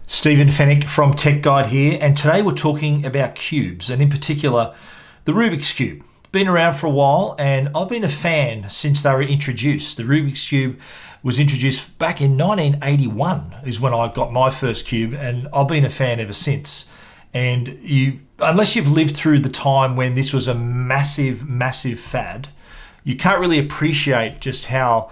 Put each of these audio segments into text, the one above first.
Stephen Fennick from Tech Guide here, and today we're talking about cubes, and in particular the Rubik's Cube. Been around for a while, and I've been a fan since they were introduced. The Rubik's Cube was introduced back in 1981 is when I got my first cube, and I've been a fan ever since. And unless you've lived through the time when this was a massive fad, you can't really appreciate just how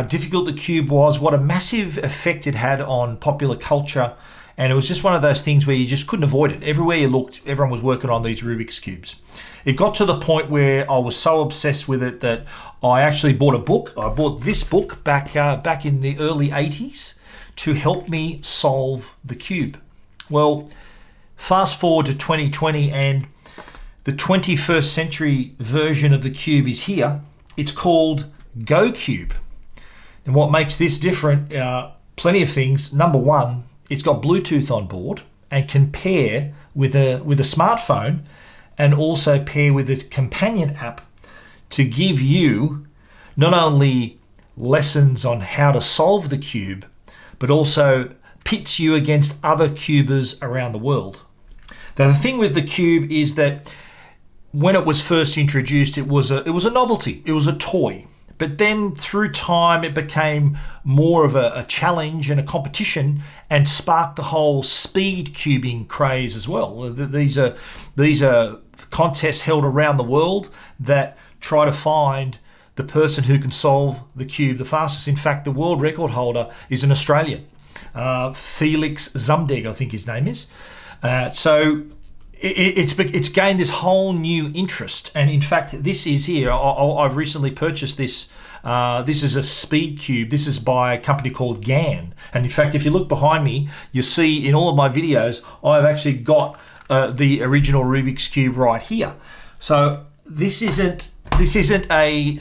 difficult the cube was, what a massive effect it had on popular culture. And it was just one of those things where you just couldn't avoid it. Everywhere you looked, everyone was working on these Rubik's Cubes. It got to the point where I was so obsessed with it that I actually bought a book. I bought this book back in the early 80s to help me solve the cube. Well, fast forward to 2020 and the 21st century version of the cube is here. It's called GoCube. And what makes this different, plenty of things. Number one, it's got Bluetooth on board and can pair with a smartphone and also pair with a companion app to give you not only lessons on how to solve the cube, but also pits you against other cubers around the world. Now, the thing with the cube is that when it was first introduced, it was a novelty, it was a toy. But then through time, it became more of a challenge and a competition and sparked the whole speed cubing craze as well. These are contests held around the world that try to find the person who can solve the cube the fastest. In fact, the world record holder is an Australian, Felix Zumdeg, I think his name is. So it's gained this whole new interest, and in fact this is here. I've recently purchased this. This is a speed cube. This is by a company called GAN, and in fact if you look behind me, you see in all of my videos I've actually got the original Rubik's Cube right here. So this isn't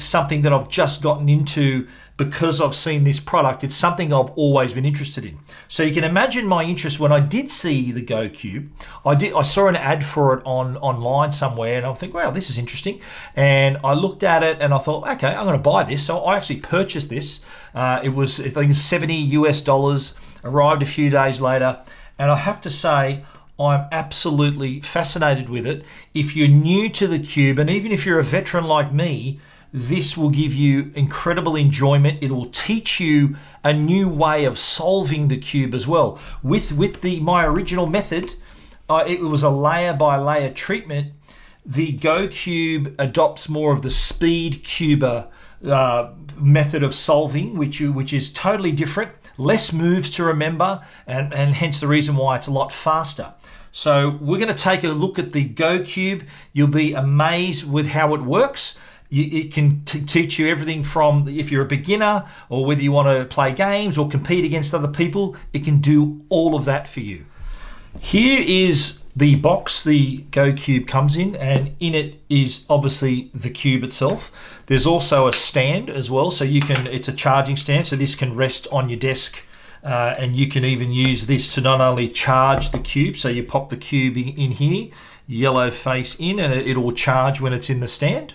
something that I've just gotten into because I've seen this product. It's something I've always been interested in. So you can imagine my interest when I did see the GoCube. I saw an ad for it online somewhere, and I think, wow, this is interesting. And I looked at it and I thought, okay, I'm going to buy this. So I actually purchased this. It was, I think, $70 US. Arrived a few days later, and I have to say, I'm absolutely fascinated with it. If you're new to the cube, and even if you're a veteran like me, this will give you incredible enjoyment. It will teach you a new way of solving the cube as well. With my original method, it was a layer by layer treatment. The GoCube adopts more of the speed cuber method of solving, which is totally different, less moves to remember, and hence the reason why it's a lot faster. So we're going to take a look at the GoCube. You'll be amazed with how it works. It can teach you everything from if you're a beginner or whether you want to play games or compete against other people. It can do all of that for you. Here is the box the GoCube comes in, and in it is obviously the cube itself. There's also a stand as well, so it's a charging stand, so this can rest on your desk, and you can even use this to not only charge the cube, so you pop the cube in here, yellow face in, and it will charge when it's in the stand.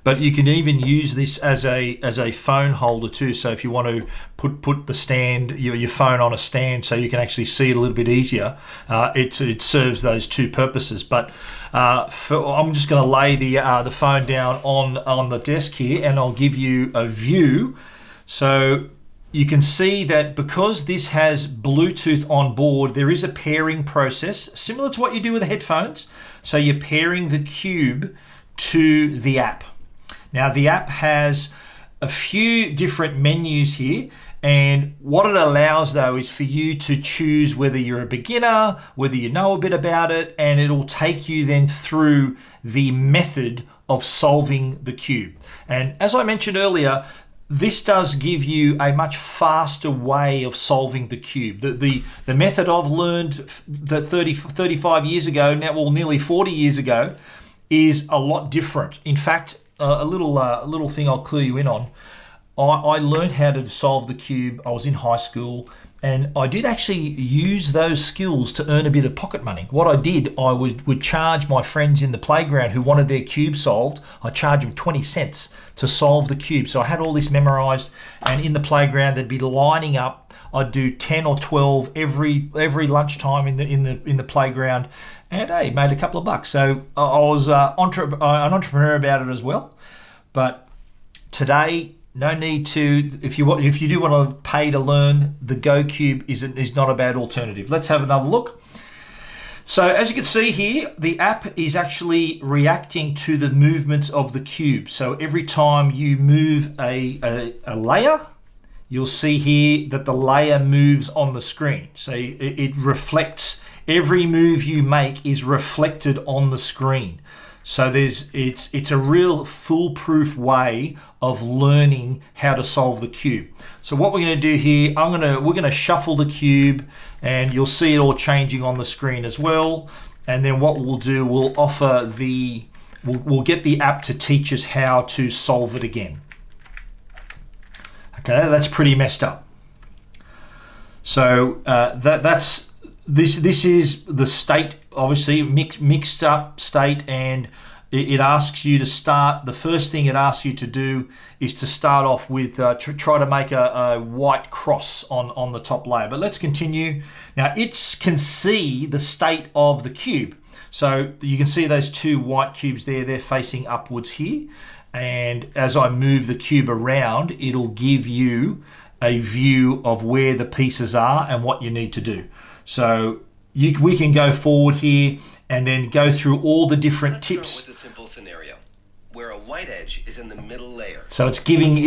But you can even use this as a phone holder too. So if you want to put the stand, your phone on a stand, so you can actually see it a little bit easier, it serves those two purposes. But I'm just going to lay the phone down on the desk here, and I'll give you a view. So you can see that because this has Bluetooth on board, there is a pairing process similar to what you do with the headphones. So you're pairing the cube to the app. Now the app has a few different menus here, and what it allows though is for you to choose whether you're a beginner, whether you know a bit about it, and it'll take you then through the method of solving the cube. And as I mentioned earlier, this does give you a much faster way of solving the cube. The method I've learned that 35 years ago, now, well, nearly 40 years ago, is a lot different. In fact, a little thing I'll clue you in on. I learned how to solve the cube. I was in high school, And I did actually use those skills to earn a bit of pocket money. What I did, I would charge my friends in the playground who wanted their cube solved, I charged them 20 cents to solve the cube. So I had all this memorized, and in the playground they'd be lining up. I'd do 10 or 12 every lunchtime in the playground, and hey, made a couple of bucks. So I was an entrepreneur about it as well. But today, no need to. If you do want to pay to learn, the GoCube is not a bad alternative. Let's have another look. So as you can see here, the app is actually reacting to the movements of the cube. So every time you move a layer, you'll see here that the layer moves on the screen. So it reflects, every move you make is reflected on the screen. So it's a real foolproof way of learning how to solve the cube. So what we're going to do here, we're going to shuffle the cube, and you'll see it all changing on the screen as well. And then what we'll do, we'll get the app to teach us how to solve it again. Okay, that's pretty messed up. So this is the state, obviously mixed up state, and it asks you to start. The first thing it asks you to do is to start off with try to make a white cross on the top layer. But let's continue. Now it can see the state of the cube. So you can see those two white cubes there, they're facing upwards here. And as I move the cube around, it'll give you a view of where the pieces are and what you need to do. So we can go forward here and then go through all the different tips. With a simple scenario where a white edge is in the middle layer. So it's giving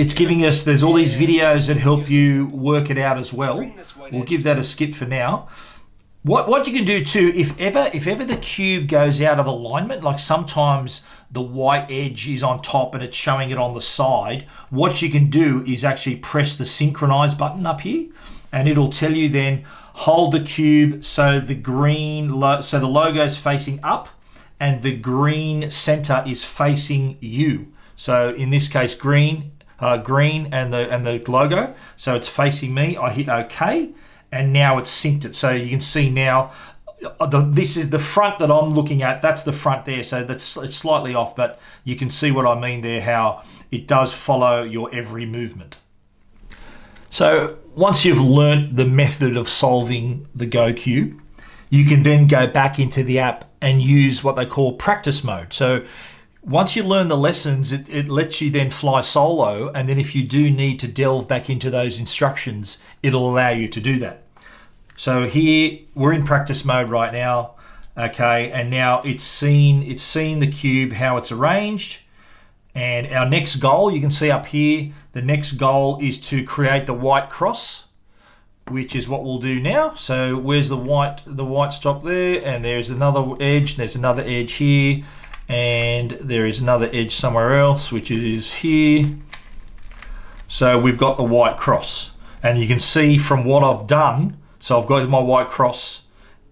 us, there's all these videos that help you work it out as well. We'll give that a skip for now. What you can do too, if ever the cube goes out of alignment, like sometimes the white edge is on top and it's showing it on the side, what you can do is actually press the synchronize button up here, and it'll tell you then hold the cube so the so the logo is facing up and the green center is facing you. So in this case, green and the logo, so it's facing me. I hit OK, and now it's synced it. So you can see now, this is the front that I'm looking at. That's the front there. So it's slightly off, but you can see what I mean there, how it does follow your every movement. So once you've learnt the method of solving the GoCube, you can then go back into the app and use what they call practice mode. So once you learn the lessons, it lets you then fly solo, and then if you do need to delve back into those instructions, it'll allow you to do that. So here we're in practice mode right now, okay, and now it's seen the cube, how it's arranged. And our next goal, you can see up here, the next goal is to create the white cross, which is what we'll do now. So where's the white stop there? And there's another edge, there's another edge here, and there is another edge somewhere else, which is here. So we've got the white cross. And you can see from what I've done, so I've got my white cross,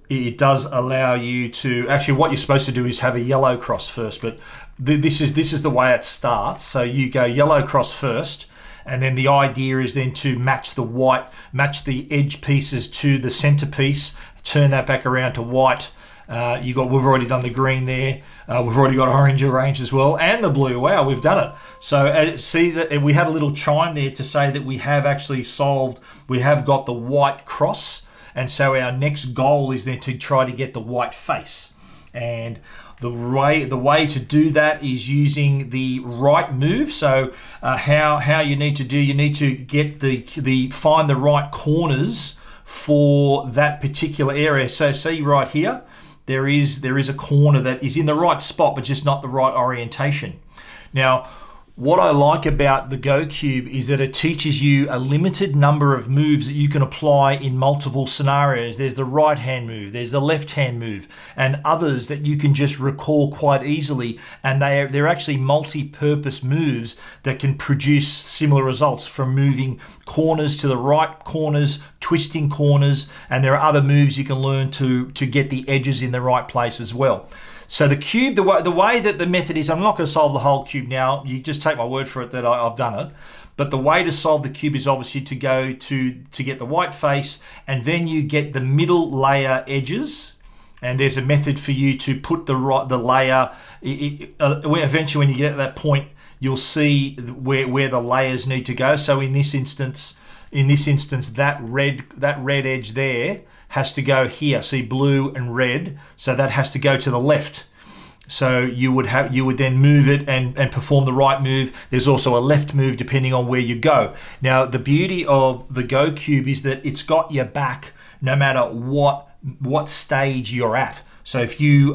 it does allow you to, actually what you're supposed to do is have a yellow cross first, but this is the way it starts. So you go yellow cross first, and then the idea is then to match the edge pieces to the center piece, turn that back around to white. We've already done the green there. We've already got orange arranged as well, and the blue. Wow, we've done it. So see that we had a little chime there to say that we have actually solved, we have got the white cross. And so our next goal is then to try to get the white face. And the way to do that is using the right move. So how you need to do, you need to get find the right corners for that particular area. So see right here, there is a corner that is in the right spot, but just not the right orientation. Now, what I like about the GoCube is that it teaches you a limited number of moves that you can apply in multiple scenarios. There's the right hand move, there's the left hand move, and others that you can just recall quite easily. And they're actually multi-purpose moves that can produce similar results, from moving corners to the right corners, twisting corners, and there are other moves you can learn to get the edges in the right place as well. So the cube, the way that the method is, I'm not going to solve the whole cube now. You just take my word for it that I've done it. But the way to solve the cube is obviously to go to get the white face, and then you get the middle layer edges. And there's a method for you to put the layer. Eventually, when you get to that point, you'll see where the layers need to go. So in this instance, that red edge there has to go here. See, blue and red. So that has to go to the left. So you would then move it and perform the right move. There's also a left move depending on where you go. Now the beauty of the Go Cube is that it's got your back no matter what stage you're at. So if you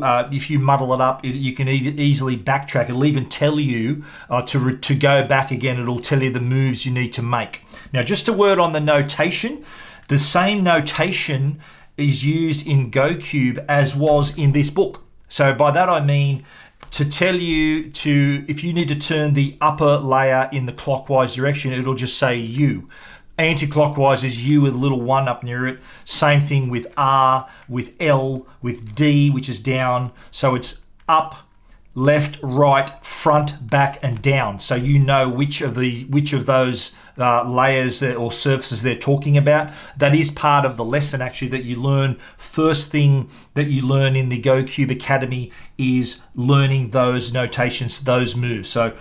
muddle it up, you can easily backtrack. It'll even tell you to go back again. It'll tell you the moves you need to make. Now just a word on the notation. The same notation is used in Go Cube as was in this book. So by that I mean to tell you if you need to turn the upper layer in the clockwise direction, it'll just say U. Anti-clockwise is U with a little 1 up near it. Same thing with R, with L, with D, which is down. So it's up, left, right, front, back, and down. So you know which of those layers or surfaces they're talking about. That is part of the lesson actually that you learn. First thing that you learn in the Go Cube Academy is learning those notations, those moves. So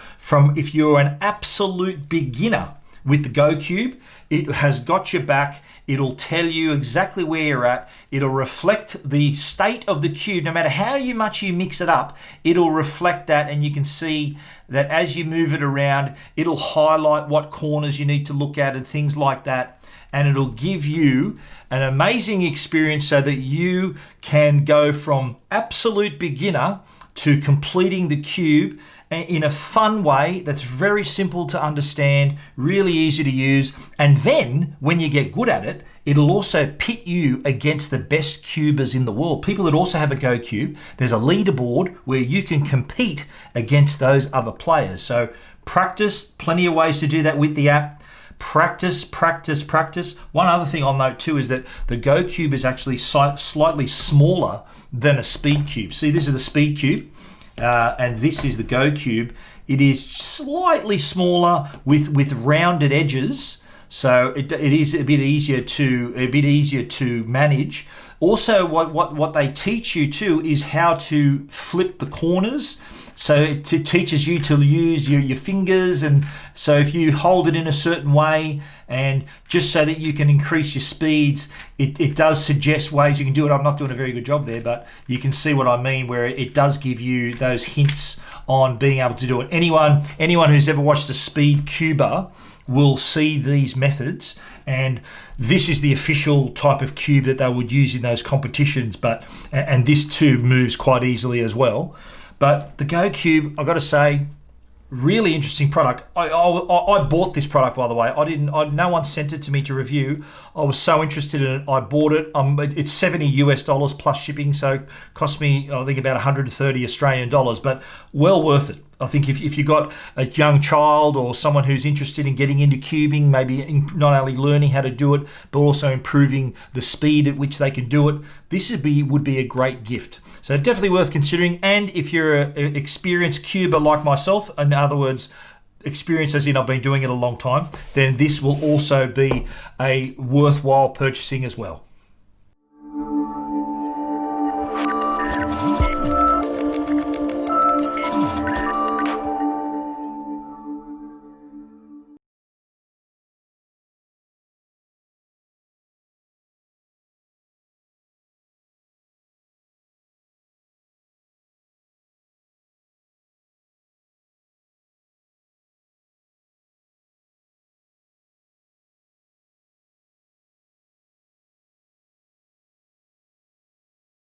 if you're an absolute beginner with the Go Cube, it has got your back. It'll tell you exactly where you're at. It'll reflect the state of the cube. No matter how much you mix it up, it'll reflect that, and you can see that as you move it around, it'll highlight what corners you need to look at and things like that. And it'll give you an amazing experience so that you can go from absolute beginner to completing the cube in a fun way that's very simple to understand, really easy to use. And then when you get good at it, it'll also pit you against the best cubers in the world, people that also have a Go Cube. There's a leaderboard where you can compete against those other players. So practice, plenty of ways to do that with the app. Practice, practice, practice. One other thing I'll note too is that the Go Cube is actually slightly smaller than a Speed Cube. See, this is the Speed Cube. And this is the Go Cube. It is slightly smaller with rounded edges, so it is a bit easier to manage. Also, what they teach you too is how to flip the corners. So it teaches you to use your fingers, and so if you hold it in a certain way, and just so that you can increase your speeds, it does suggest ways you can do it. I'm not doing a very good job there, but you can see what I mean, where it does give you those hints on being able to do it. Anyone who's ever watched a Speed Cuber will see these methods, and this is the official type of cube that they would use in those competitions. And this too moves quite easily as well. But the Go Cube, I've got to say, really interesting product. I bought this product, by the way. No one sent it to me to review. I was so interested in it, I bought it. It's $70 plus shipping, so it cost me, I think, about 130 Australian dollars, but well worth it. I think if you've got a young child or someone who's interested in getting into cubing, maybe not only learning how to do it, but also improving the speed at which they can do it, this would be a great gift. So definitely worth considering. And if you're an experienced cuber like myself, in other words, experience as in I've been doing it a long time, then this will also be a worthwhile purchasing as well.